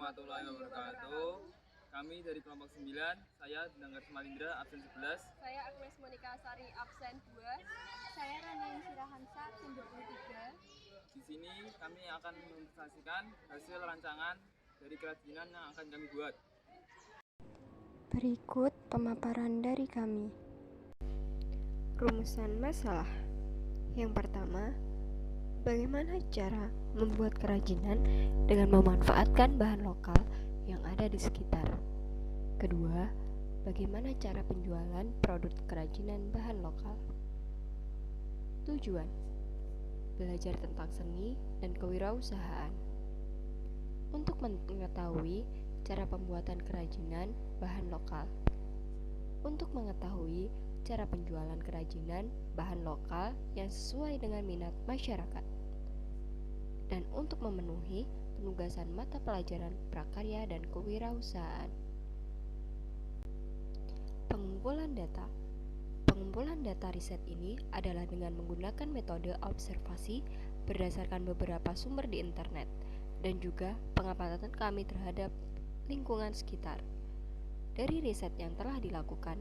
warahmatullahi wabarakatuh. Kami dari kelompok 9, saya Danggar Malindra, absen 11. Saya Agnes Monika Sari, absen 2. Saya Rana Insyira Hamsa, absen 23. Di sini kami akan mempresentasikan hasil rancangan dari kerajinan yang akan kami buat. Berikut pemaparan dari kami. Rumusan masalah. Yang pertama, bagaimana cara membuat kerajinan dengan memanfaatkan bahan lokal yang ada di sekitar. Kedua, bagaimana cara penjualan produk kerajinan bahan lokal. Tujuan: belajar tentang seni dan kewirausahaan. Untuk mengetahui cara pembuatan kerajinan bahan lokal. Untuk mengetahui cara penjualan kerajinan bahan lokal yang sesuai dengan minat masyarakat. Dan untuk memenuhi penugasan mata pelajaran prakarya dan kewirausahaan. Pengumpulan data. Pengumpulan data riset ini adalah dengan menggunakan metode observasi berdasarkan beberapa sumber di internet dan juga pengamatan kami terhadap lingkungan sekitar. Dari riset yang telah dilakukan,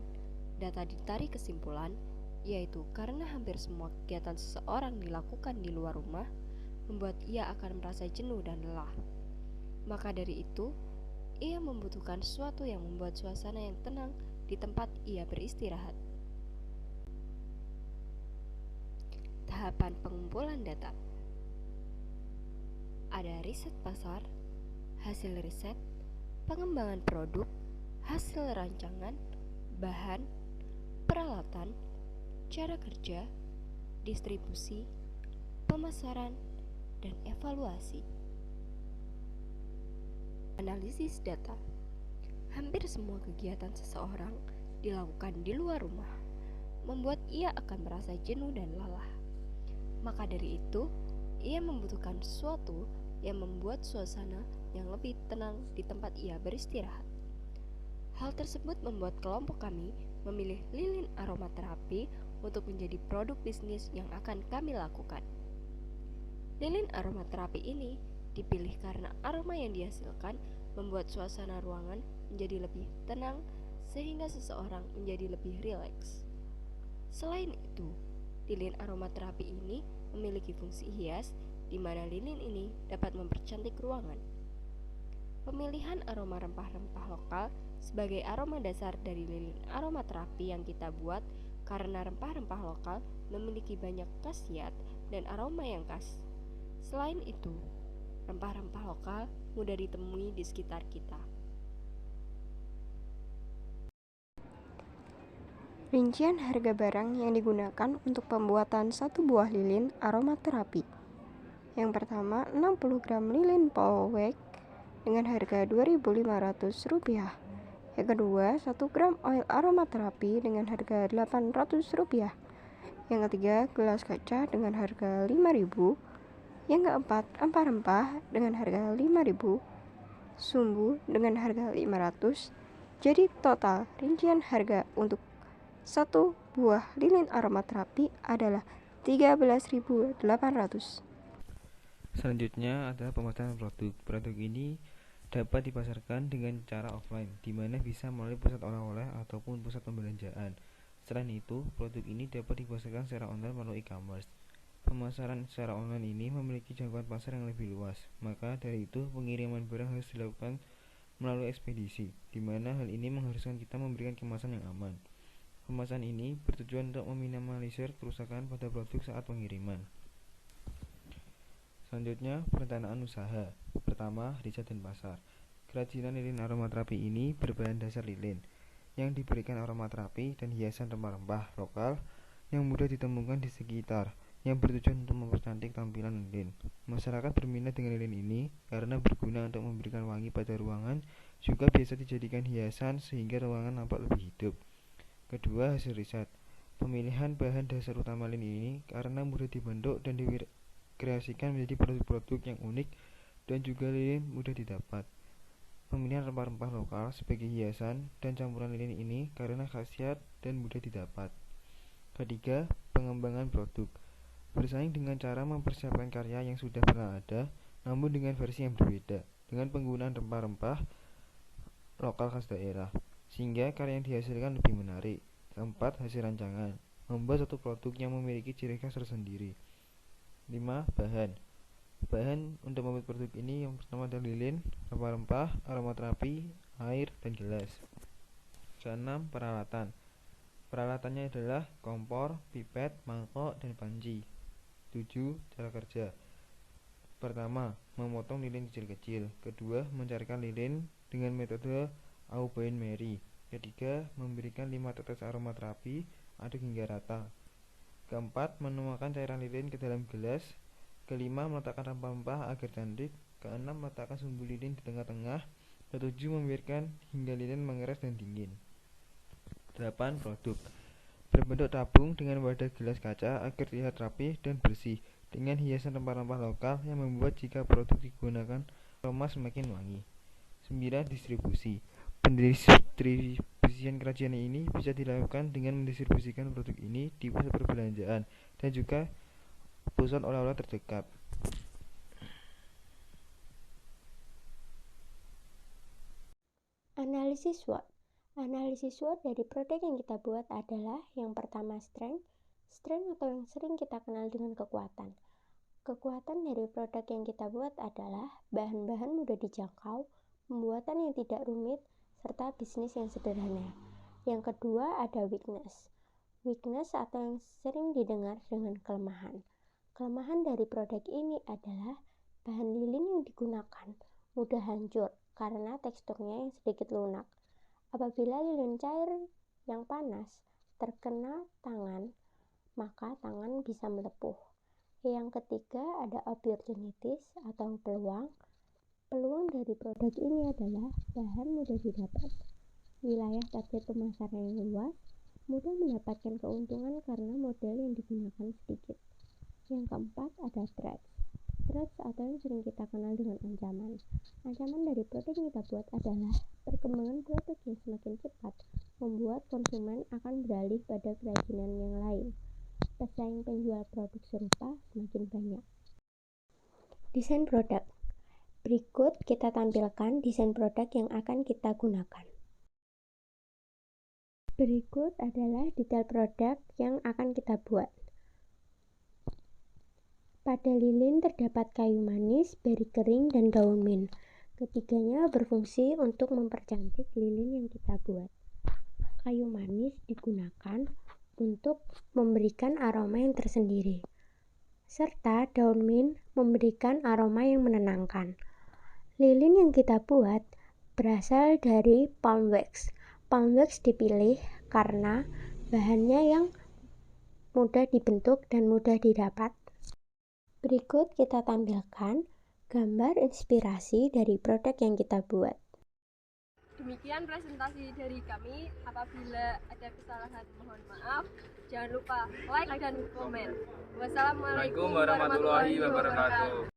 data ditarik kesimpulan, yaitu karena hampir semua kegiatan seseorang dilakukan di luar rumah, membuat ia akan merasa jenuh dan lelah. Maka dari itu, ia membutuhkan sesuatu yang membuat suasana yang tenang di tempat ia beristirahat. Tahapan pengumpulan data. Ada riset pasar, hasil riset, pengembangan produk, hasil rancangan, bahan, peralatan, cara kerja, distribusi, pemasaran, dan evaluasi. Analisis data. Hampir semua kegiatan seseorang dilakukan di luar rumah, membuat ia akan merasa jenuh dan lelah. Maka dari itu, ia membutuhkan sesuatu yang membuat suasana yang lebih tenang di tempat ia beristirahat. Hal tersebut membuat kelompok kami memilih lilin aromaterapi untuk menjadi produk bisnis yang akan kami lakukan. Lilin aromaterapi ini dipilih karena aroma yang dihasilkan membuat suasana ruangan menjadi lebih tenang sehingga seseorang menjadi lebih rileks. Selain itu, lilin aromaterapi ini memiliki fungsi hias di mana lilin ini dapat mempercantik ruangan. Pemilihan aroma rempah-rempah lokal sebagai aroma dasar dari lilin aromaterapi yang kita buat karena rempah-rempah lokal memiliki banyak khasiat dan aroma yang khas. Selain itu, rempah-rempah lokal mudah ditemui di sekitar kita. Rincian harga barang yang digunakan untuk pembuatan satu buah lilin aromaterapi. Yang pertama, 60 gram lilin Polweg dengan harga Rp2.500. Yang kedua, 1 gram oil aromaterapi dengan harga Rp800. Yang ketiga, gelas kaca dengan harga Rp5.000. Yang keempat, rempah-rempah dengan harga Rp5.000. Sumbu dengan harga Rp500. Jadi total rincian harga untuk satu buah lilin aromaterapi adalah Rp13.800. Selanjutnya adalah pemasaran produk. Produk ini dapat dipasarkan dengan cara offline, di mana bisa melalui pusat oleh-oleh ataupun pusat pembelanjaan. Selain itu, produk ini dapat dipasarkan secara online melalui e-commerce. Pemasaran secara online ini memiliki jangkauan pasar yang lebih luas, maka dari itu pengiriman barang harus dilakukan melalui ekspedisi, di mana hal ini mengharuskan kita memberikan kemasan yang aman. Kemasan ini bertujuan untuk meminimalisir kerusakan pada produk saat pengiriman. Selanjutnya, perencanaan usaha. Pertama, riset dan pasar. Kerajinan lilin aromaterapi ini berbahan dasar lilin yang diberikan aromaterapi dan hiasan rempah-rempah lokal yang mudah ditemukan di sekitar, yang bertujuan untuk mempercantik tampilan lilin. Masyarakat berminat dengan lilin ini karena berguna untuk memberikan wangi pada ruangan, juga biasa dijadikan hiasan sehingga ruangan nampak lebih hidup. Kedua, hasil riset. Pemilihan bahan dasar utama lilin ini karena mudah dibentuk dan dikreasikan menjadi produk-produk yang unik dan juga lilin mudah didapat. Pemilihan rempah-rempah lokal sebagai hiasan dan campuran lilin ini karena khasiat dan mudah didapat. Ketiga, pengembangan produk. Bersaing dengan cara mempersiapkan karya yang sudah pernah ada, namun dengan versi yang berbeda. dengan penggunaan rempah-rempah lokal khas daerah, sehingga karya yang dihasilkan lebih menarik. Keempat, hasil rancangan, membuat satu produk yang memiliki ciri khas tersendiri. 5. Bahan untuk membuat produk ini yang pertama adalah lilin, rempah-rempah, aromaterapi, air, dan gelas. Keenam, peralatan. Peralatannya adalah kompor, pipet, mangkok, dan panci. 7. Cara kerja. Pertama, memotong lilin kecil-kecil. Kedua, mencairkan lilin dengan metode Au Bain Marie. Ketiga, memberikan 5 tetes aromaterapi, aduk hingga rata. Keempat, menuangkan cairan lilin ke dalam gelas. Kelima, meletakkan rempah-rempah agar cantik. Keenam, meletakkan sumbu lilin di tengah-tengah. Ketujuh, membiarkan hingga lilin mengeras dan dingin. 8. Produk. Berbentuk tabung dengan wadah gelas kaca agar terlihat rapi dan bersih, dengan hiasan rempah-rempah lokal yang membuat jika produk digunakan aroma semakin wangi. 9. Distribusi. Pendistribusian kerajinan ini bisa dilakukan dengan mendistribusikan produk ini di pusat perbelanjaan dan juga pusat oleh-oleh terdekat. Analisis SWOT. Analisis SWOT dari produk yang kita buat adalah yang pertama strength atau yang sering kita kenal dengan kekuatan. Kekuatan dari produk yang kita buat adalah bahan-bahan mudah dijangkau, pembuatan yang tidak rumit, serta bisnis yang sederhana. Yang kedua ada weakness. Weakness atau yang sering didengar dengan kelemahan. Kelemahan dari produk ini adalah bahan lilin yang digunakan mudah hancur karena teksturnya yang sedikit lunak. Apabila lilin cair yang panas terkena tangan, maka tangan bisa melepuh. Yang ketiga ada opportunities atau peluang. Peluang dari produk ini adalah bahan mudah didapat, wilayah target pemasaran yang luas, mudah mendapatkan keuntungan karena model yang digunakan sedikit. Yang keempat ada threats atau yang sering kita kenal dengan ancaman. Ancaman dari produk yang kita buat adalah perkembangan produk yang semakin cepat membuat konsumen akan beralih pada kerajinan yang lain. Pesaing penjual produk serupa semakin banyak. Desain produk. Berikut kita tampilkan desain produk yang akan kita gunakan. Berikut adalah detail produk yang akan kita buat. Pada lilin terdapat kayu manis, beri kering, dan daun mint. Ketiganya berfungsi untuk mempercantik lilin yang kita buat. Kayu manis digunakan untuk memberikan aroma yang tersendiri, serta daun mint memberikan aroma yang menenangkan. Lilin yang kita buat berasal dari palm wax. Palm wax dipilih karena bahannya yang mudah dibentuk dan mudah didapat. Berikut kita tampilkan gambar inspirasi dari produk yang kita buat. Demikian presentasi dari kami. Apabila ada kesalahan mohon maaf. Jangan lupa like dan komen. Wassalamualaikum warahmatullahi wabarakatuh.